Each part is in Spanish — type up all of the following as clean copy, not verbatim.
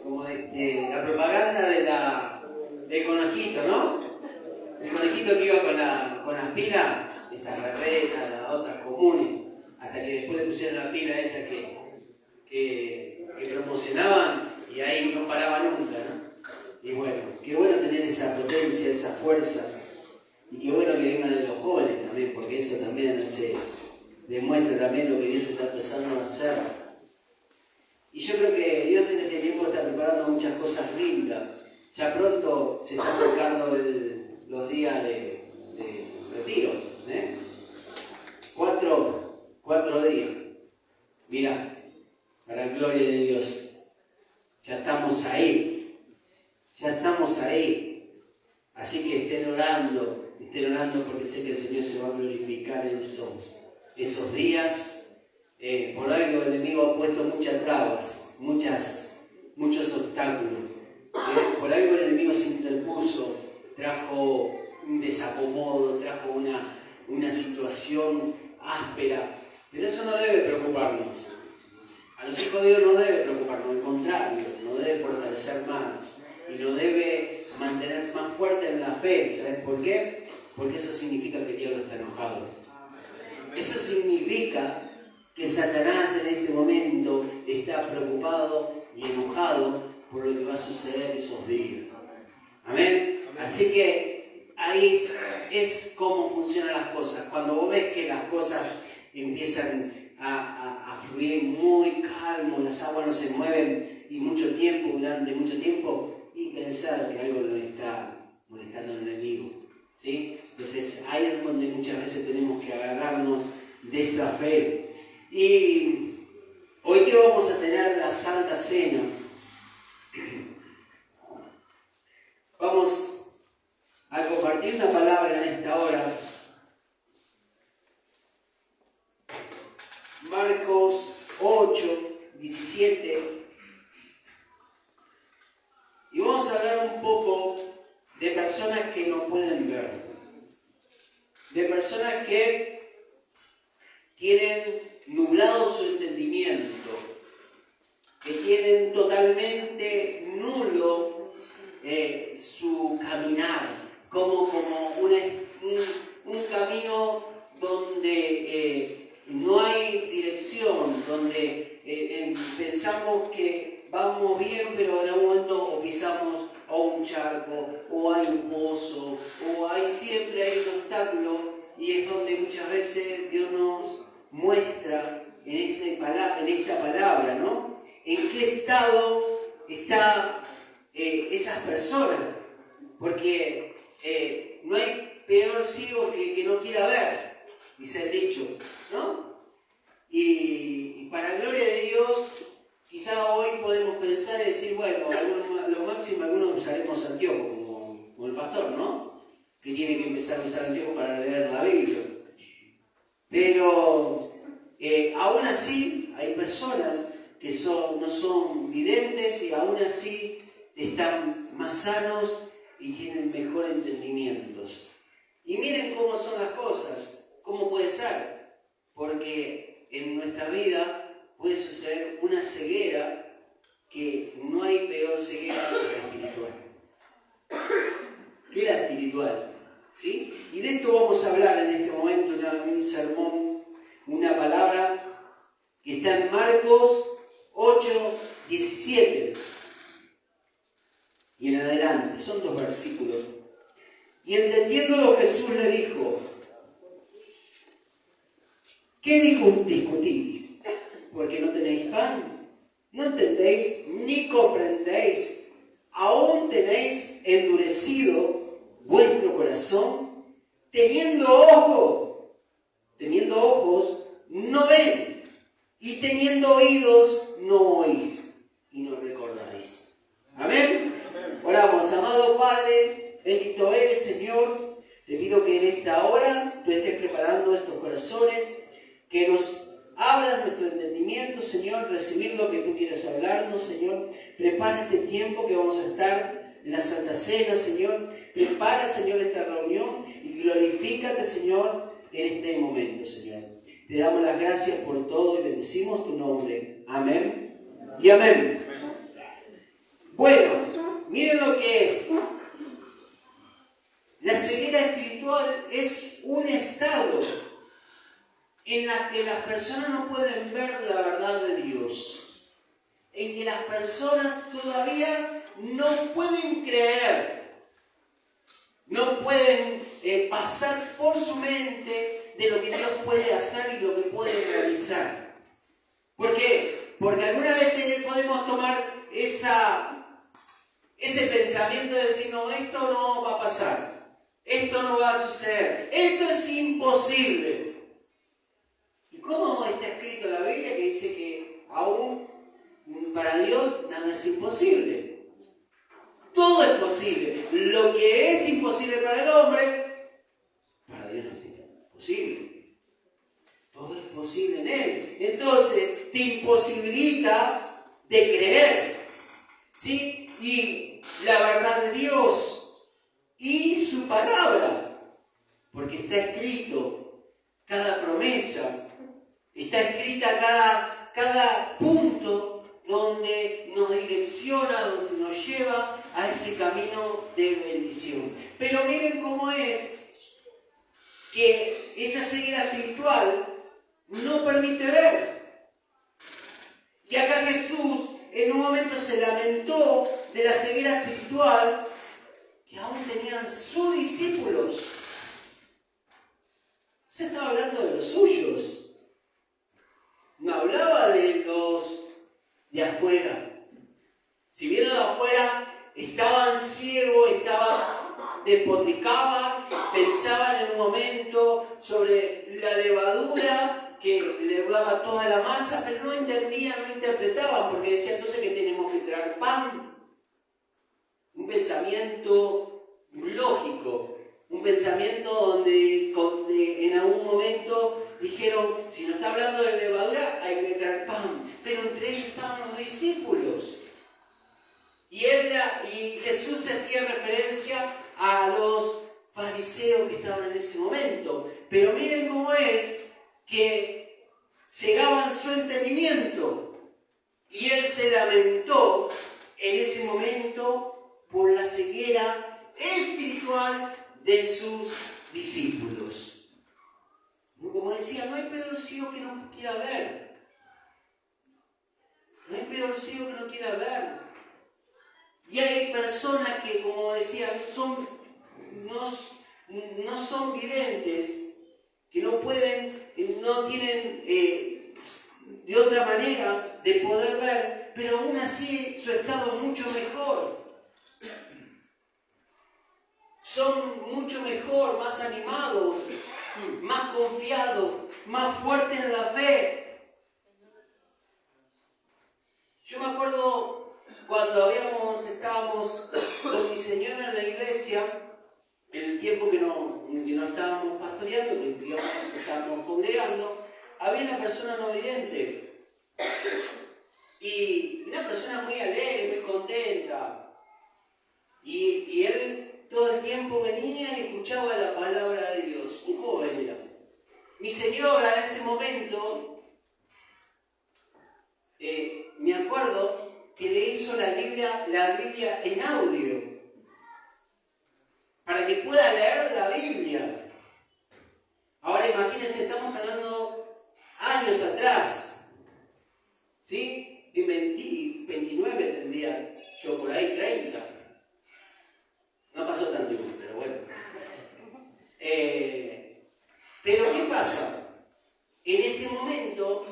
como la propaganda del conejito, ¿no? El conejito que iba con las pilas, esa berreta, las otras comunes, hasta que después le pusieron la pila esa que promocionaban y ahí no paraba nunca, ¿no? Y bueno, qué bueno tener esa potencia, esa fuerza, y qué bueno que venga de los jóvenes también, porque eso también demuestra también lo que Dios está empezando a hacer. Y yo creo que Dios en este tiempo está preparando muchas cosas lindas. Ya pronto se está acercando los días de retiro, ¿eh? 4 días. Mirá, para la gloria de Dios, ya estamos ahí. Así que estén orando porque sé que el Señor se va a glorificar en esos días. Por algo el enemigo ha puesto muchas trabas, muchos obstáculos. Por algo el enemigo se interpuso, trajo un desacomodo, trajo una situación áspera. Pero eso no debe preocuparnos. A los hijos de Dios no debe preocuparnos, al contrario, nos debe fortalecer más y nos debe mantener más fuerte en la fe. ¿Sabes por qué? Porque eso significa que Dios no está enojado. Eso significa que Satanás en este momento está preocupado y enojado por lo que va a suceder esos días. Amén. Así que ahí es cómo funcionan las cosas. Cuando vos ves que las cosas empiezan a fluir muy calmo, las aguas no se mueven y durante mucho tiempo, y pensar que algo le está molestando al enemigo, ¿sí? Entonces ahí es donde muchas veces tenemos que agarrarnos de esa fe. Y hoy que vamos a tener la Santa Cena, vamos a compartir una palabra en esta hora. Marcos 8, 17. Y vamos a hablar un poco de personas que no pueden ver. De personas que tienen nublado su entendimiento, que tienen totalmente nulo su caminar, como un camino donde no hay dirección, donde pensamos que vamos bien, pero en algún momento o pisamos a un charco, o hay un pozo, o siempre hay un obstáculo, y es donde muchas veces Dios nos muestra en esta palabra, ¿no? En qué estado están esas personas, porque no hay peor ciego que no quiera ver, dice el dicho, ¿no? Y para gloria de Dios, quizá hoy podemos pensar y decir, bueno, lo máximo algunos usaremos anteojos, como el pastor, ¿no? Que tiene que empezar a usar anteojos para leer la Biblia. Pero aún así hay personas que no son videntes y aún así están más sanos y tienen mejor entendimientos. Y miren cómo son las cosas, cómo puede ser, porque en nuestra vida puede suceder una ceguera que no hay peor ceguera que la espiritual. ¿Qué es la espiritual? ¿Sí? Y de esto vamos a hablar en este momento, un sermón, una palabra que está en Marcos 8, 17 y en adelante, son 2 versículos. Y entendiéndolo Jesús le dijo: ¿qué discutís? ¿Porque no tenéis pan? ¿No entendéis ni comprendéis? ¿Aún tenéis endurecido vuestro corazón? Teniendo ojos, no ven, y teniendo oídos, no oís, y no recordáis. Amén. Oramos. Amado Padre, bendito eres, Señor. Te pido que en esta hora tú estés preparando estos corazones, que nos abras nuestro entendimiento, Señor, recibir lo que tú quieres hablarnos, Señor. Prepara este tiempo que vamos a estar en la Santa Cena, Señor. Prepara, Señor, esta reunión y glorifícate, Señor, en este momento, Señor. Te damos las gracias por todo y bendecimos tu nombre. Amén y amén. Miren lo que es. La ceguera espiritual es un estado en la que las personas no pueden ver la verdad de Dios. En que las personas todavía no pueden creer. No pueden pasar por su mente de lo que Dios puede hacer y lo que puede realizar. ¿Por qué? Porque algunas veces podemos tomar ese pensamiento de decir, no, esto no va a pasar, esto no va a suceder, esto es imposible. ¿Y cómo está escrito en la Biblia que dice que aún para Dios nada es imposible? Todo es posible. Lo que es imposible para el hombre, para Dios no es posible. Todo es posible en Él. Entonces, te imposibilita de creer. ¿Sí? Y la verdad de Dios y su palabra. Porque está escrito cada promesa. Está escrita cada punto donde nos direcciona, donde nos lleva a ese camino de bendición. Pero miren cómo es que esa ceguera espiritual no permite ver. Y acá Jesús en un momento se lamentó de la ceguera espiritual que aún tenían sus discípulos. Se estaba hablando de los suyos. No hablaba de los de afuera. Si bien los de afuera estaban ciegos, despotricaban, pensaban en un momento sobre la levadura que levaba toda la masa, pero no entendían, no interpretaban, porque decían entonces que tenemos que traer pan. Un pensamiento lógico, un pensamiento donde en algún momento dijeron, si no está hablando de levadura, hay que traer pan. Pero entre ellos estaban los discípulos. Y Jesús se hacía referencia a los fariseos que estaban en ese momento. Pero miren cómo es que cegaban su entendimiento. Y él se lamentó en ese momento por la ceguera espiritual de sus discípulos. Como decía, no hay peor ciego que no quiera ver. No hay peor ciego que no quiera ver. Y hay personas que, como decía, no son videntes, que no tienen de otra manera de poder ver, pero aún así su estado es mucho mejor. Son mucho mejor, más animados, más confiados, más fuertes en la fe. Yo me acuerdo cuando estábamos con mi señora en la iglesia, en el tiempo que no estábamos pastoreando, que estábamos congregando, había una persona no vidente. Y una persona muy alegre, muy contenta. Y él todo el tiempo venía y escuchaba la palabra de Dios. Un joven era. Mi señora en ese momento, me acuerdo que le hizo la Biblia en audio, para que pueda leer la Biblia. Ahora imagínense, estamos hablando años atrás, ¿sí? En 29 tendría yo por ahí, 30. No pasó tan tiempo, pero bueno. Pero ¿qué pasa? En ese momento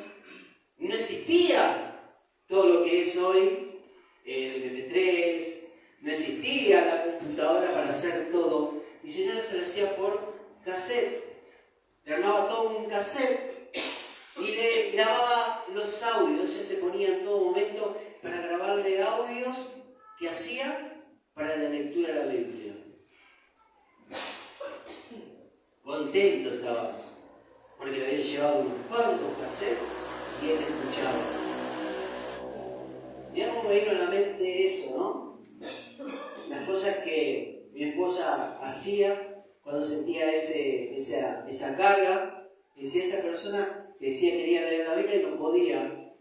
no existía todo lo que es hoy, el MP3, no existía la computadora para hacer todo. Mi señora se lo hacía por cassette. Le armaba todo un cassette y le grababa los audios. Él se ponía en todo momento para grabarle audios que hacía para la lectura de la Biblia. Contento estaba, porque le había llevado unos cuantos cassettes y él escuchaba. Mirá cómo me vino a la mente eso, ¿no? Las cosas que mi esposa hacía cuando sentía esa carga. Decía, esta persona decía que quería leer la Biblia y no podía,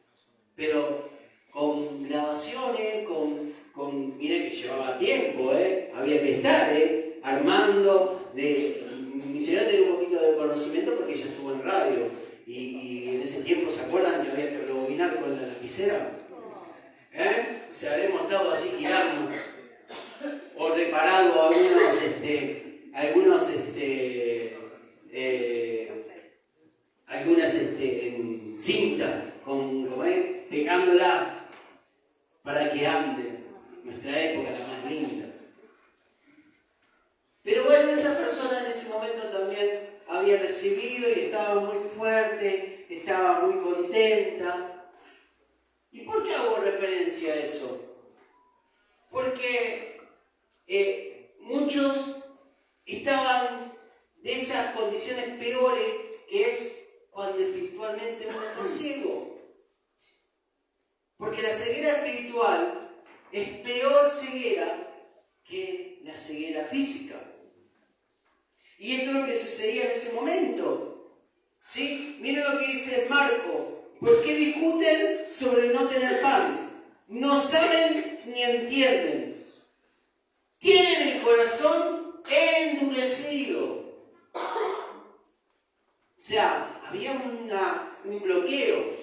pero con grabaciones, mirá que llevaba llevaba tiempo, había que estar armando. Mi señora tenía un poquito de conocimiento porque ella estuvo en radio y en ese tiempo, ¿se acuerdan que había que rebobinar con la lapicera? Se habremos estado así girando o reparado algunas cintas pegándola para que ande. Nuestra época la más linda. Pero bueno, esa persona en ese momento también había recibido y estaba muy fuerte, estaba muy contenta. ¿Y por qué hago referencia a eso? Porque muchos estaban de esas condiciones peores, que es cuando espiritualmente uno está ciego. Porque la ceguera espiritual es peor ceguera que la ceguera física. Y esto es lo que sucedía en ese momento. ¿Sí? Miren lo que dice Marco. ¿Por qué discuten sobre no tener pan? No saben ni entienden. Tienen el corazón endurecido. O sea, había un bloqueo.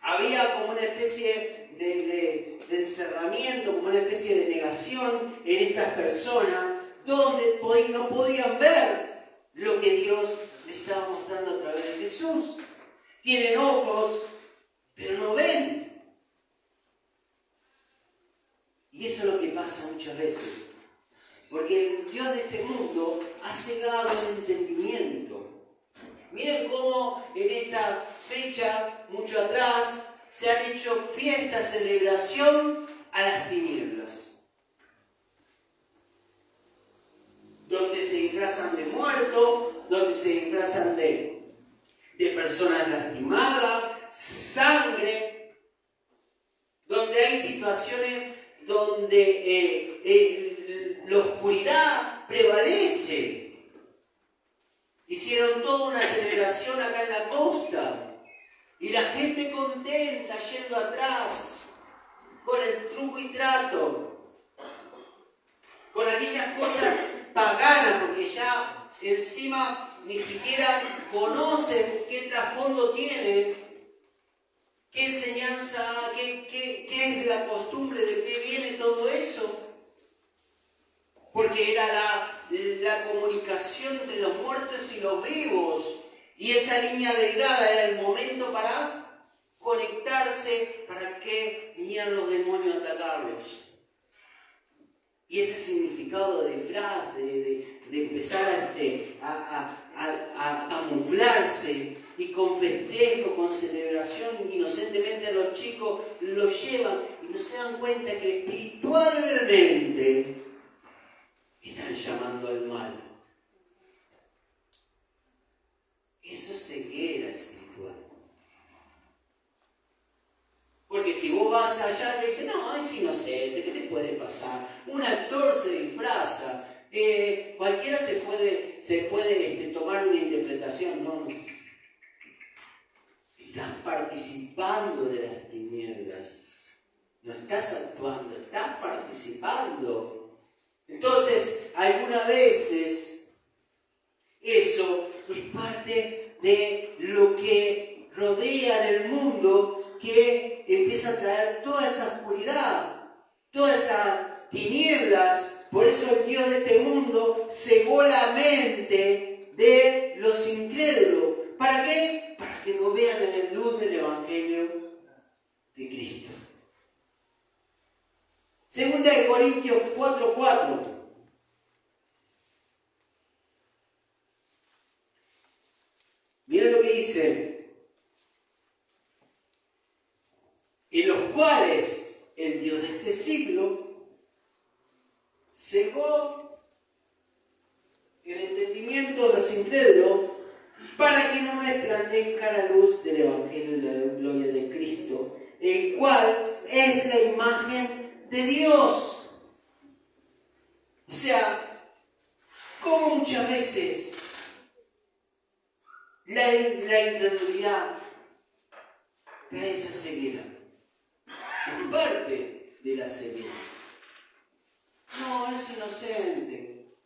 Había como una especie de encerramiento, como una especie de negación en estas personas, donde no podían ver lo que Dios les estaba mostrando a través de Jesús. Tienen ojos, pero no ven. Y eso es lo que pasa muchas veces. Porque el Dios de este mundo ha cegado el entendimiento. Miren cómo en esta fecha, mucho atrás, se han hecho fiestas, celebración a las tinieblas. Donde se disfrazan de muertos, donde se disfrazan de personas lastimadas, sangre, donde hay situaciones donde la oscuridad prevalece. Hicieron toda una celebración acá en la costa y la gente contenta yendo atrás con el truco y trato, con aquellas cosas paganas, porque ya encima ni siquiera conocen qué trasfondo tiene, qué enseñanza, qué es la costumbre, de qué viene todo eso. Porque era la comunicación entre los muertos y los vivos. Y esa línea delgada era el momento para conectarse, para que vinieran los demonios a atacarlos. Y ese significado de disfraz, de empezar a camuflarse, y con festejo, con celebración, inocentemente a los chicos los llevan y no se dan cuenta que espiritualmente están llamando al mal. Eso es ceguera espiritual. Porque si vos vas allá te dicen, no, es inocente, ¿qué te puede pasar? Un actor se disfraza, cualquiera se puede tomar una interpretación, ¿no? Estás participando de las tinieblas. No estás actuando, estás participando. Entonces, algunas veces, eso es parte de lo que rodea en el mundo, que empieza a traer toda esa oscuridad, todas esas tinieblas. Por eso el Dios de este mundo cegó la mente de los incrédulos. ¿Para qué? Para que no vean la luz del Evangelio de Cristo. Segunda de Corintios 4:4. Miren lo que dice. En los cuales el Dios de este siglo cegó el entendimiento de los incrédulos para que no resplandezca la luz del Evangelio de la gloria de Cristo, el cual es la imagen de Dios. O sea, como muchas veces la incredulidad trae esa ceguera. Es parte de la ceguera. es inocente.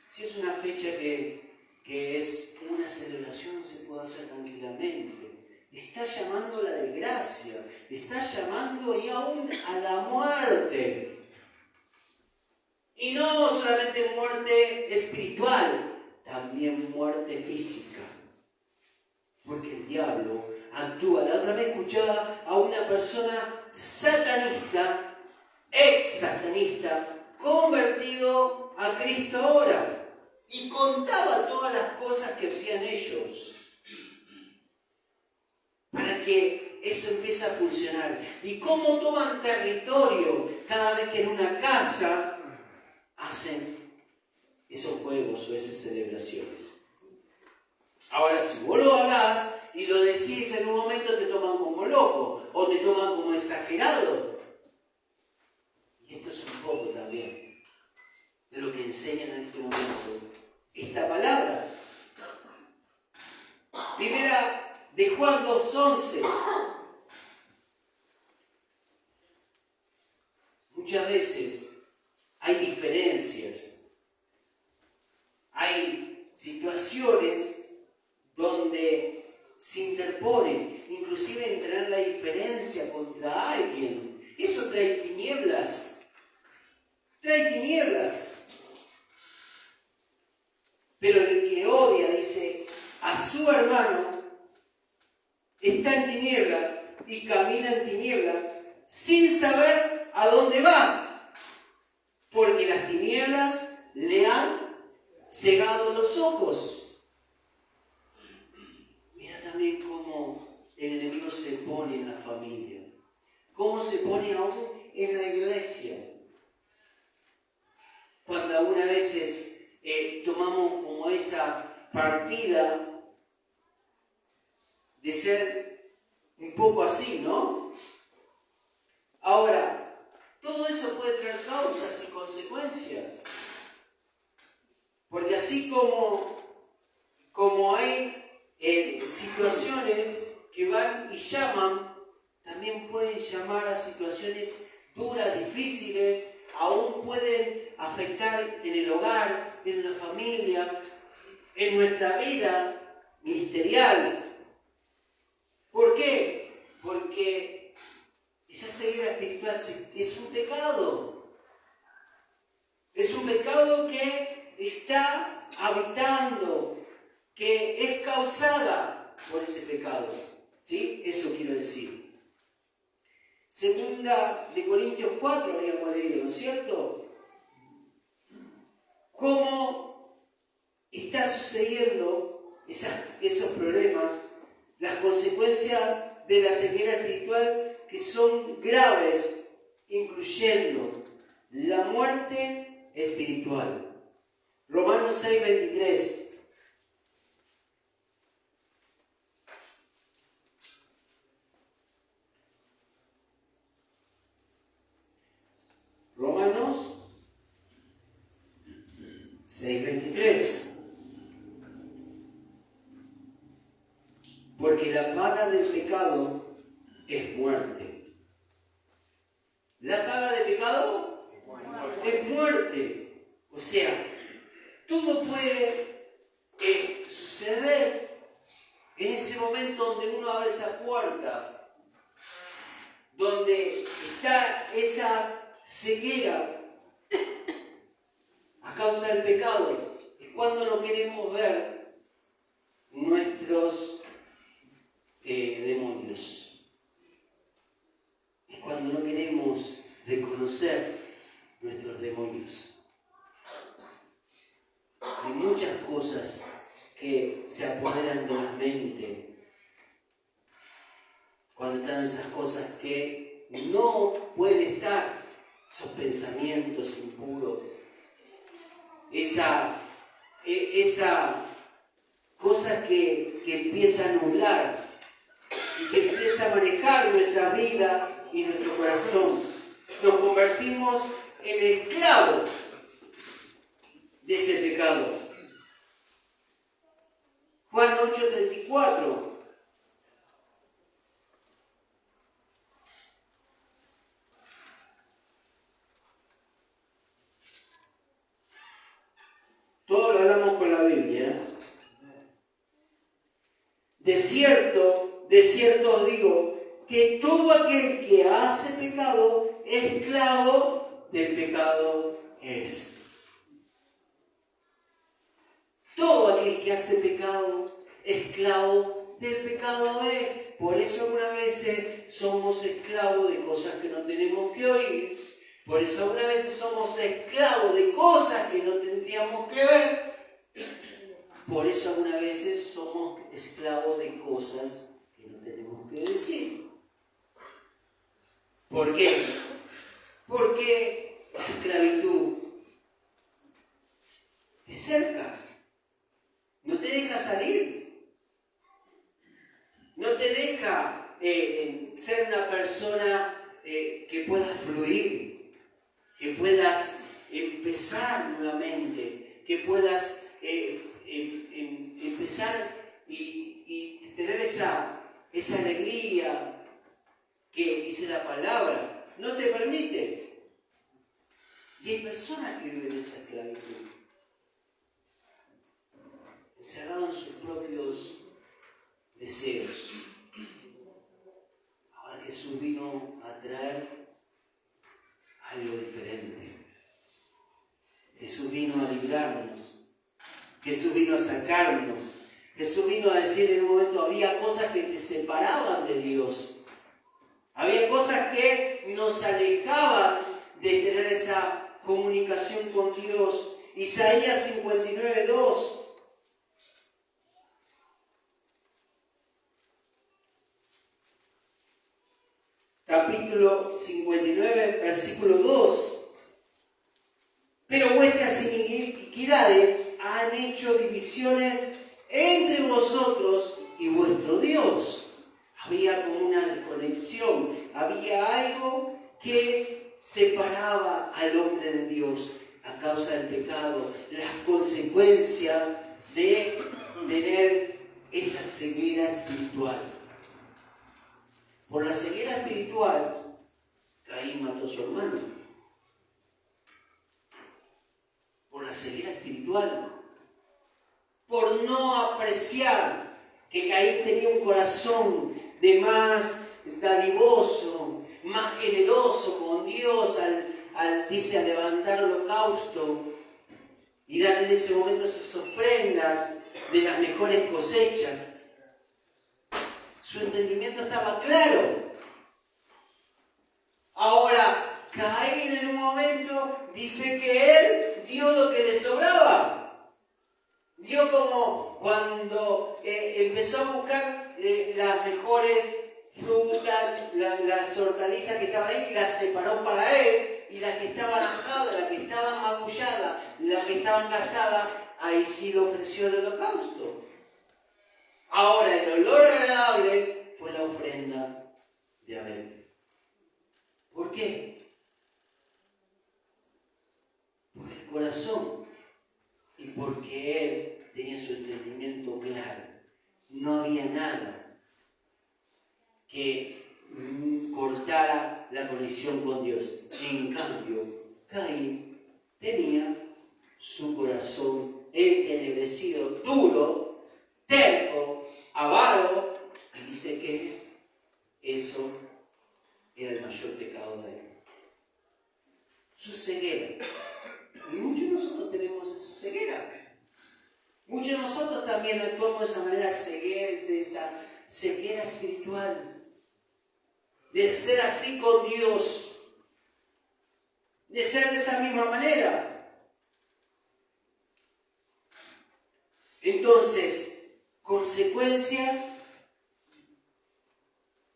Si es una fecha que es una celebración, se puede hacer tranquilamente. Está llamando a la desgracia, está llamando y aún a la muerte. Y no solamente muerte espiritual, también muerte física. Porque el diablo actúa. La otra vez escuchaba a una persona satanista, ex-satanista, convertido a Cristo ahora. Y contaba todas las cosas que hacían ellos para que eso empiece a funcionar. Y cómo toman territorio cada vez que en una casa hacen esos juegos o esas celebraciones. Ahora, si vos lo hablás y lo decís en un momento, te toman como loco o te toman como exagerado. Y esto es un poco también de lo que enseñan en este momento esta palabra. Primera de Juan 2:11. Muchas veces hay diferencias, hay situaciones donde se interponen, inclusive en tener la diferencia contra alguien. Eso trae tinieblas. Trae tinieblas. Pero el que odia, dice, a su hermano, está en tiniebla y camina en tiniebla sin saber a dónde va. Porque las tinieblas le han cegado los ojos. Mira también cómo el enemigo se pone en la familia. Cómo se pone aún en la iglesia. Cuando algunas veces tomamos como esa partida de ser un poco así, ¿no? Ahora, todo eso puede traer causas y consecuencias. Porque así como hay situaciones que van y llaman, también pueden llamar a situaciones duras, difíciles, aún pueden afectar en el hogar, en la familia, en nuestra vida ministerial. ¿Por qué? Porque esa ceguera espiritual es un pecado. Es un pecado que está habitando, que es causada por ese pecado. ¿Sí? Eso quiero decir. Segunda de Corintios 4 habíamos leído, ¿no es cierto? ¿Cómo está sucediendo esos problemas, las consecuencias de la ceguera espiritual que son graves, incluyendo la muerte espiritual? Romanos 6:23. Romanos 6:23. Porque la paga del pecado es muerte. ¿La paga del pecado? Es muerte. O sea, todo puede suceder en ese momento donde uno abre esa puerta, donde está esa ceguera a causa del pecado. Es cuando no queremos ver nuestros demonios. Es cuando no queremos reconocer nuestros demonios. Hay muchas cosas que se apoderan de la mente cuando están esas cosas que no pueden estar, esos pensamientos impuros, esa cosa que empieza a nublar y que empieza a manejar nuestra vida y nuestro corazón. Nos convertimos en esclavos de ese pecado. Juan 8:34. hablamos con la Biblia. De cierto os digo, que todo aquel que hace pecado, esclavo del pecado es. Todo aquel que hace pecado, esclavo del pecado es. Por eso algunas veces somos esclavos de cosas que no tenemos que oír. Por eso algunas veces somos esclavos de cosas que no tendríamos que ver. Por eso algunas veces somos esclavos de cosas que no tenemos que decir. ¿Por qué? Porque la esclavitud te cerca, no te deja salir, no te deja ser una persona que pueda fluir, que puedas empezar nuevamente, que puedas empezar y tener esa alegría que dice la palabra, no te permite. Y hay personas que viven esa esclavitud, encerrados en sus propios deseos. Ahora Jesús vino a traer algo diferente. Jesús vino a librarnos. Jesús vino a sacarnos. Jesús vino a decir en un momento, había cosas que te separaban de Dios. Había cosas que nos alejaban de tener esa comunicación con Dios. Isaías 59:2. Capítulo 59, versículo 2. Pero vuestras iniquidades han hecho divisiones entre vosotros y vuestro Dios. Había como una desconexión, había algo que separaba al hombre de Dios a causa del pecado, las consecuencias de tener esa ceguera espiritual. Por la ceguera espiritual, Caín mató a su hermano. Por la ceguera espiritual, por no apreciar que Caín tenía un corazón de más dadivoso, más generoso con Dios, dice, a levantar holocausto y dar en ese momento esas ofrendas de las mejores cosechas. Su entendimiento estaba claro. Ahora, Caín en un momento dice que él dio lo que le sobraba. Dio como cuando empezó a buscar las mejores frutas, las hortalizas que estaban ahí, y las separó para él, y las que estaban ajadas, las que estaban magulladas, las que estaban gastadas, ahí sí le ofreció el holocausto. Ahora, el olor agradable fue la ofrenda de Abel. ¿Por qué? Por el corazón y porque él tenía su entendimiento claro. No había nada que cortara la conexión con Dios. En cambio, Caín tenía su corazón entenebrecido, duro, terco, avaro, y dice que eso era el mayor pecado de él. Su ceguera. Y muchos de nosotros tenemos esa ceguera. Muchos de nosotros también actuamos de esa manera, de esa ceguera espiritual. De ser así con Dios. De ser de esa misma manera. Entonces, consecuencias.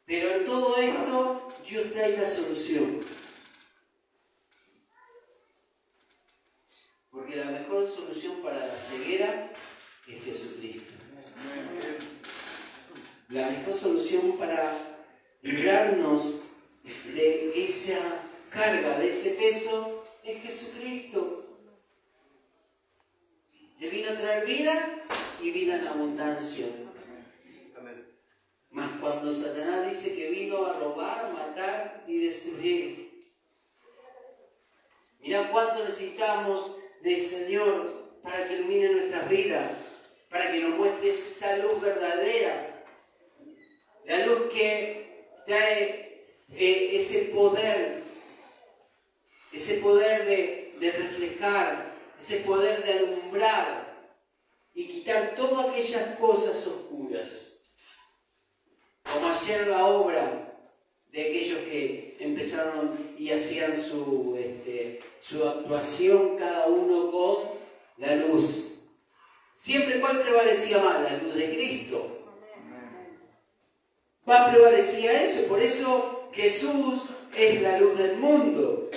Pero en todo esto, Dios trae la solución. Porque la mejor solución para la ceguera es Jesucristo. La mejor solución para librarnos de esa carga, de ese peso, es Jesucristo. Él vino a traer vida y vida en abundancia. Mas cuando Satanás dice que vino a robar, matar y destruir. Mira cuánto necesitamos del Señor para que ilumine nuestras vidas, para que nos muestre esa luz verdadera, la luz que trae ese poder de reflejar, ese poder de alumbrar y quitar todas aquellas cosas oscuras. Como ayer la obra de aquellos que empezaron y hacían su actuación cada uno con la luz. Siempre, ¿cuál prevalecía más? La luz de Cristo. Más prevalecía eso, por eso Jesús es la luz del mundo.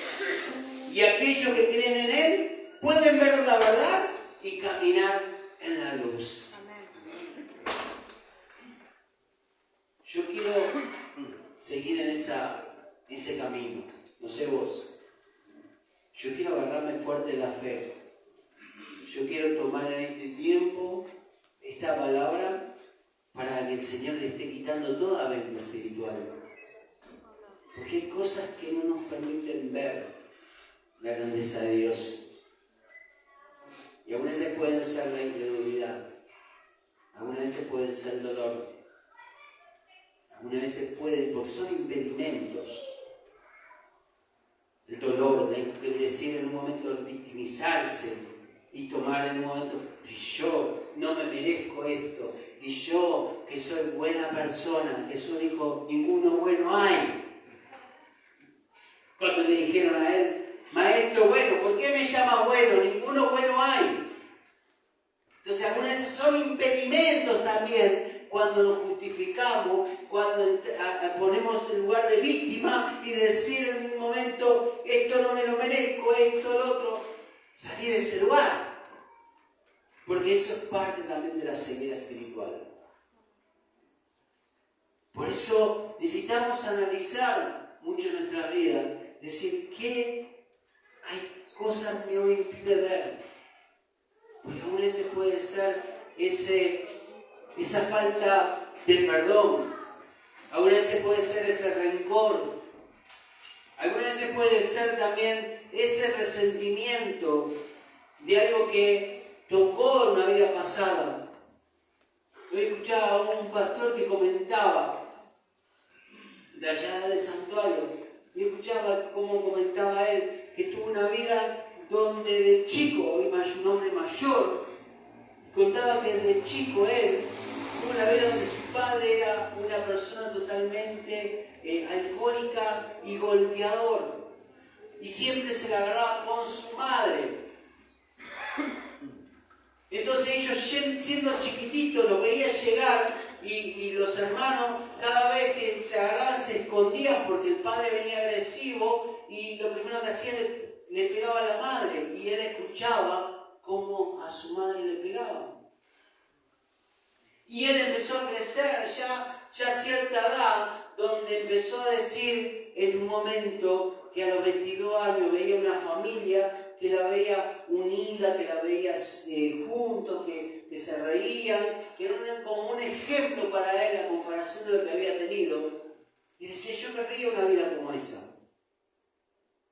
Y aquellos que creen en Él pueden ver la verdad y caminar en la luz. Yo quiero seguir en ese camino. No sé vos. Yo quiero agarrarme fuerte en la fe. Yo quiero tomar en este tiempo esta palabra para que el Señor le esté quitando toda venta espiritual. Porque hay cosas que no nos permiten ver la grandeza de Dios. Y algunas veces pueden ser la incredulidad. Algunas veces pueden ser el dolor. Algunas veces pueden, porque son impedimentos. El dolor, de decir en un momento victimizarse y tomar en un momento, y yo no me merezco esto, y yo que soy buena persona. Jesús dijo, ninguno bueno hay. Cuando le dijeron a él, maestro bueno, ¿por qué me llama bueno? Ninguno bueno hay. Entonces algunas veces son impedimentos también cuando nos justificamos, cuando ponemos en lugar de víctima y decir en un momento, esto no me lo merezco, esto, lo otro. Salir de ese lugar. Porque eso es parte también de la ceguera espiritual. Por eso necesitamos analizar mucho nuestra vida. Decir, ¿qué hay cosas que me impide ver? Porque aún ese puede ser esa falta de perdón. Alguna vez puede ser ese rencor. Alguna vez puede ser también ese resentimiento de algo que tocó en una vida pasada. Yo escuchaba a un pastor que comentaba de allá del santuario. Y escuchaba cómo comentaba él que tuvo una vida donde de chico, hoy un hombre mayor, contaba que de chico él tuvo una vida donde su padre era una persona totalmente alcohólica y golpeador. Y siempre se la agarraba con su madre. Entonces ellos siendo chiquititos lo veían llegar y los hermanos cada vez que se agarraban se escondían porque el padre venía agresivo y lo primero que hacía le pegaba a la madre y él escuchaba cómo a su madre le pegaba. Y él empezó a crecer ya a cierta edad, donde empezó a decir en un momento que a los 22 años veía una familia que la veía unida, que la veía juntos, que se reían, que era como un ejemplo para él a comparación de lo que había tenido. Y decía, yo querría una vida como esa.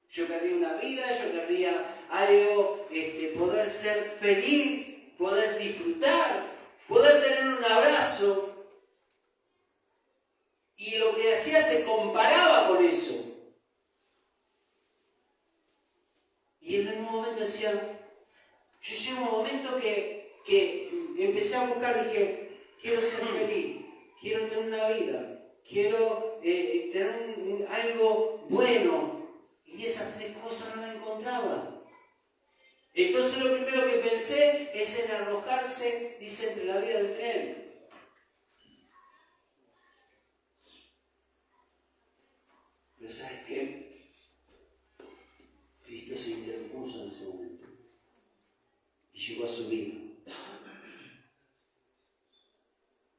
Yo querría una vida, yo querría algo, poder ser feliz, poder disfrutar, poder tener un abrazo. Y lo que hacía se comparaba con eso. Y en un momento decía, yo llegué a un momento que empecé a buscar, dije, quiero ser feliz, quiero tener una vida, quiero tener algo bueno. Y esas tres cosas no las encontraba. Entonces lo primero que pensé es en arrojarse, dice, entre la vida del tren. Pero ¿sabes qué? Cristo se interpuso en ese momento y llegó a su vida.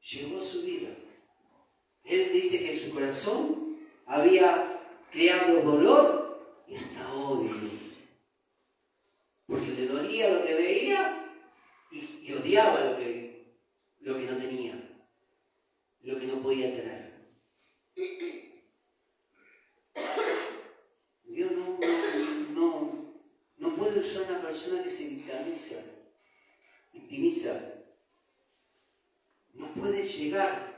Llegó a su vida. Él dice que en su corazón había creado dolor y hasta odio. Porque le dolía lo que veía y odiaba lo que no tenía, lo que no podía tener. Dios no puede usar una persona que se victimiza. victimiza, no puede llegar.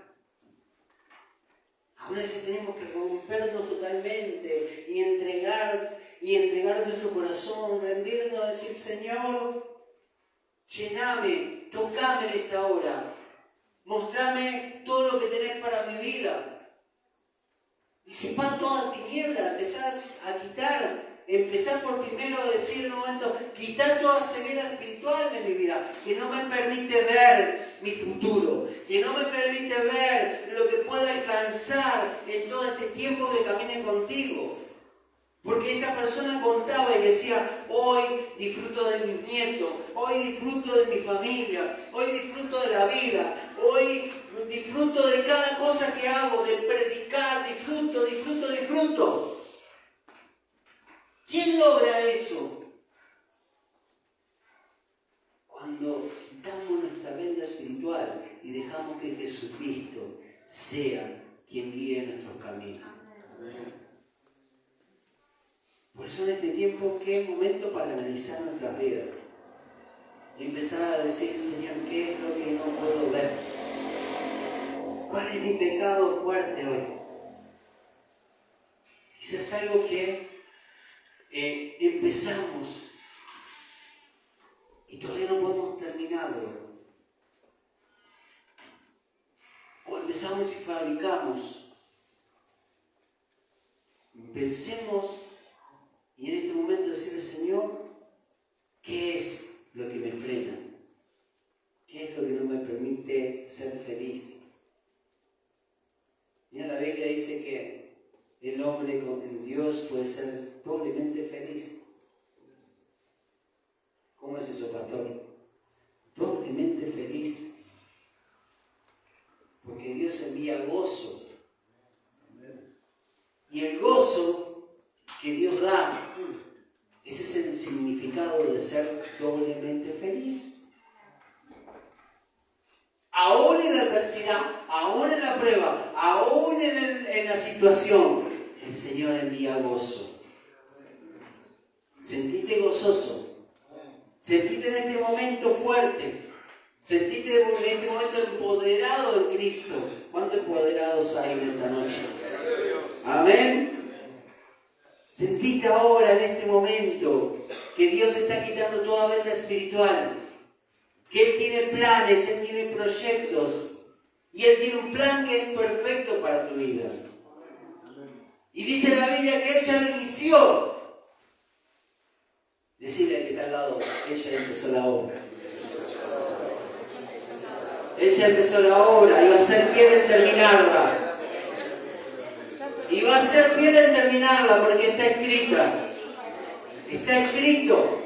Ahora veces tenemos que rompernos totalmente y entregar nuestro corazón, rendirnos, decir, Señor, llename, tocame en esta hora, mostrame todo lo que tenés para mi vida. Disipar toda tiniebla, empezás a quitar, empezar por primero a decir en un momento, quitar toda ceguera espiritual de mi vida, que no me permite ver mi futuro, que no me permite ver lo que pueda alcanzar en todo este tiempo que camine contigo. Porque esta persona contaba y decía, hoy disfruto de mis nietos, hoy disfruto de mi familia, hoy disfruto de la vida, hoy disfruto de cada cosa que hago, de predicar, disfruto. ¿Quién logra eso? Cuando quitamos nuestra venda espiritual y dejamos que Jesucristo sea quien guíe nuestros caminos. Por eso en este tiempo, ¿qué momento para analizar nuestras vidas? Y empezar a decir, Señor, ¿qué es lo que no puedo ver? ¿Cuál es mi pecado fuerte hoy? Quizás algo que empezamos y todavía no podemos terminarlo. O empezamos y fabricamos. Pensemos y en este momento decirle, Señor, ¿qué es lo que me frena? ¿Qué es lo que no me permite ser feliz? Mira, la Biblia dice que el hombre con Dios puede ser doblemente feliz. ¿Cómo es eso, pastor? Doblemente feliz. Porque Dios envía gozo. Y el gozo que Dios da, ese es el significado de ser doblemente feliz. Aún en la adversidad, aún en la prueba, aún en la situación, el Señor envía gozo. Sentite gozoso. Sentite en este momento fuerte. Sentite en este momento empoderado en Cristo. ¿Cuántos empoderados hay en esta noche? Amén. Sentite ahora en este momento que Dios está quitando toda venda espiritual. Que Él tiene planes, Él tiene proyectos. Y Él tiene un plan que es perfecto para tu vida. Y dice la Biblia que Él ya lo inició. Decirle al que está al lado, Él ya empezó la obra. Él ya empezó la obra y va a ser fiel en terminarla. Y va a ser fiel en terminarla porque está escrita. Está escrito.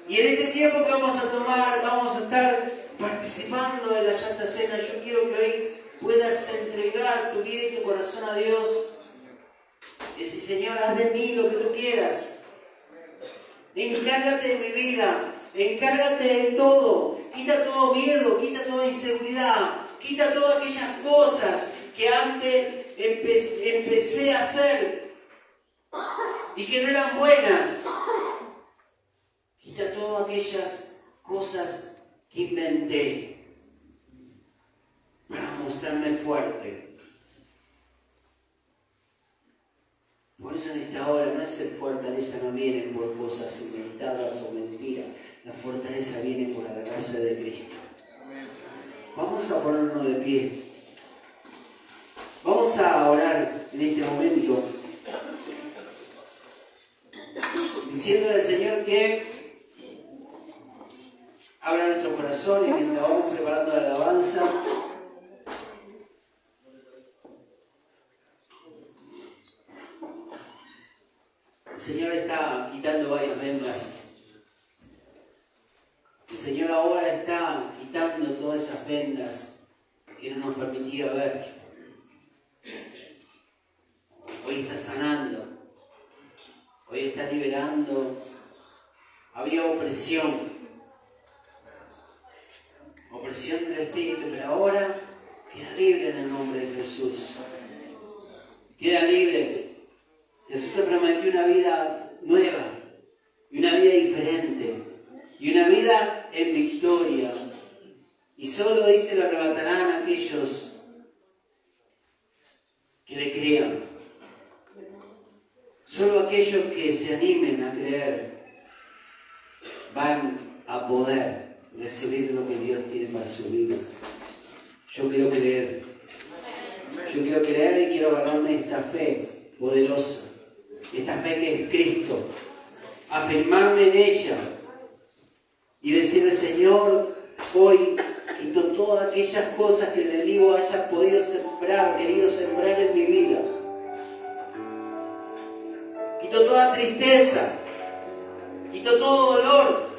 Y en este tiempo que vamos a tomar, vamos a estar participando de la Santa Cena. Yo quiero que hoy puedas entregar tu vida y tu corazón a Dios. Decir, Señor, haz de mí lo que tú quieras. Encárgate de mi vida. Encárgate de todo. Quita todo miedo, quita toda inseguridad. Quita todas aquellas cosas que antes empecé a hacer y que no eran buenas. Quita todas aquellas cosas que inventé para mostrarme fuerte. Por eso en esta hora no es el fortaleza, no viene por cosas inventadas o mentiras. La fortaleza viene por agarrarse de Cristo. Vamos a ponernos de pie. Vamos a orar en este momento, diciéndole al Señor que abra nuestro corazón y mientras vamos preparando la alabanza, el Señor está quitando varias vendas. El Señor ahora está quitando todas esas vendas que no nos permitía ver. Hoy está sanando. Hoy está liberando. Había opresión del Espíritu, pero ahora queda libre en el nombre de Jesús. Queda libre. Jesús te prometió una vida nueva y una vida diferente y una vida en victoria. solo dice lo arrebatarán aquellos que le crean. Solo aquellos que se animen a creer van a poder recibir lo que Dios tiene para su vida. Yo quiero creer. Yo quiero creer y quiero ganarme esta fe poderosa. Esta fe que es Cristo. Afirmarme en ella. Y decirle, Señor, hoy quito todas aquellas cosas que el enemigo haya podido sembrar, querido sembrar en mi vida. Quito toda tristeza. Quito todo dolor.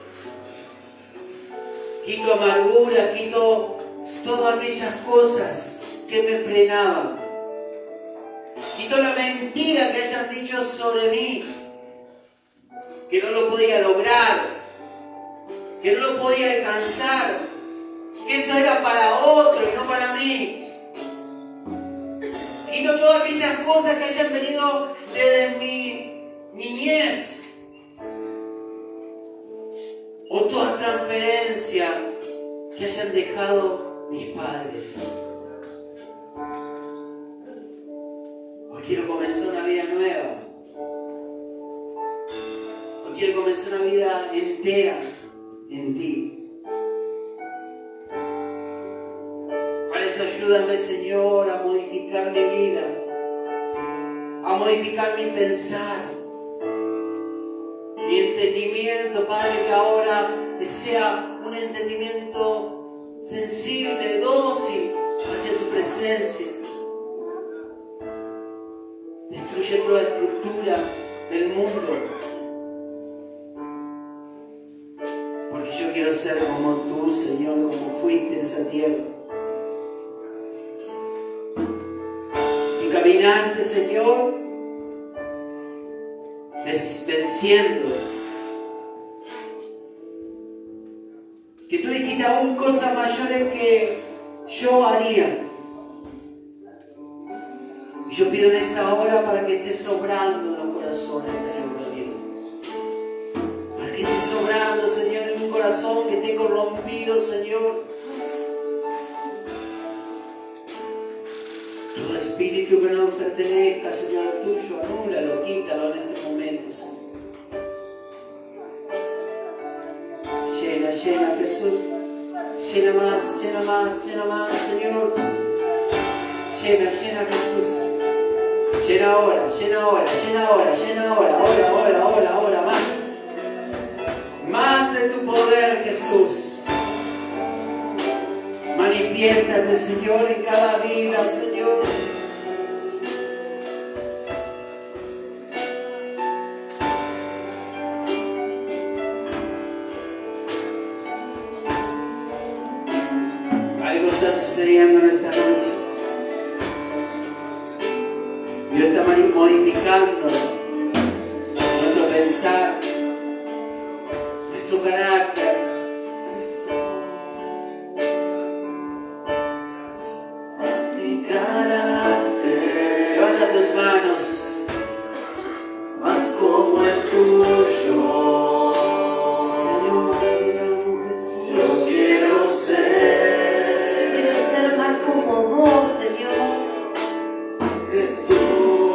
Quito amargura, quito todas aquellas cosas que me frenaban. Quito la mentira que hayan dicho sobre mí, que no lo podía lograr, que no lo podía alcanzar, que eso era para otro y no para mí. Quito todas aquellas cosas que hayan venido desde mi niñez, o toda transferencia que hayan dejado mis padres. Hoy quiero comenzar una vida nueva. Hoy quiero comenzar una vida entera en ti. Por eso ayúdame, Señor, a modificar mi vida, a modificar mi pensar, mi entendimiento, Padre, que ahora sea un entendimiento sensible, dócil hacia tu presencia. Destruye toda estructura del mundo, porque yo quiero ser como tú, Señor, como fuiste en esa tierra. Y caminaste, Señor, venciendo. Que tú dijiste aún cosas mayores que yo haría. Y yo pido en esta hora para que estés sobrando en los corazones, Señor mío. Para que estés sobrando, Señor, en un corazón que esté corrompido, Señor. Todo espíritu que no pertenezca, Señor, tuyo, anúlalo, quítalo en este momento, Señor. Llena, llena, Jesús. Llena más, llena más, llena más, Señor. Llena, llena, Jesús. Llena ahora, llena ahora, llena ahora, llena ahora, ahora, más. Más de tu poder, Jesús. Manifiéstate, Señor, en cada vida, Señor. Algo está sucediendo en esta noche. Dios está modificando nuestro pensar, nuestro carácter. Levanta tus manos, más como el tuyo. Señor, yo quiero ser más como vos, Señor. Jesús,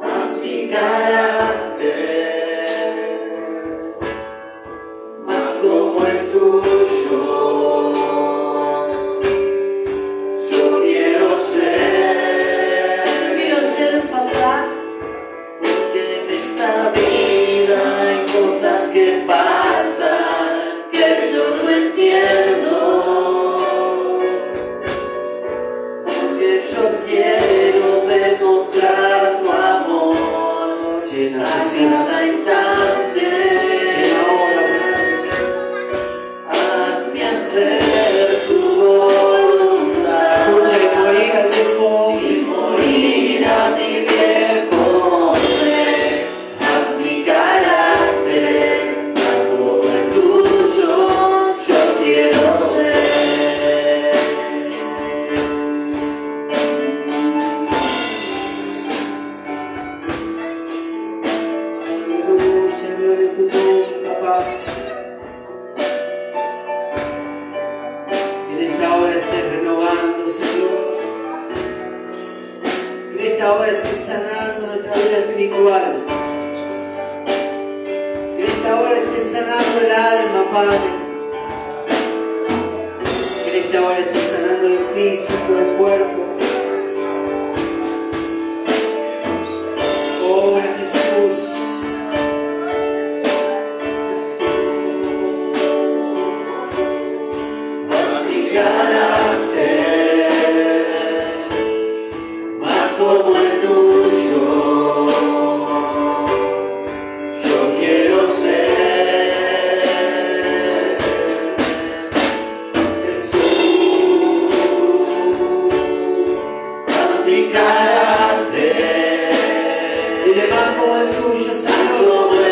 haz mi carácter más como el tuyo. Yo quiero ser papá, porque en esta vida hay cosas que pasan que yo no entiendo. Porque yo quiero demostrar tu amor. estés sanando nuestra vida espiritual. Que en esta hora estés sanando el alma, Padre. Que en esta hora estés sanando el físico, el cuerpo. Obra Jesús. Más mi carácter, más como el tuyo, yo quiero ser. Jesús, más mi carácter. Y le más como el tuyo, Señor.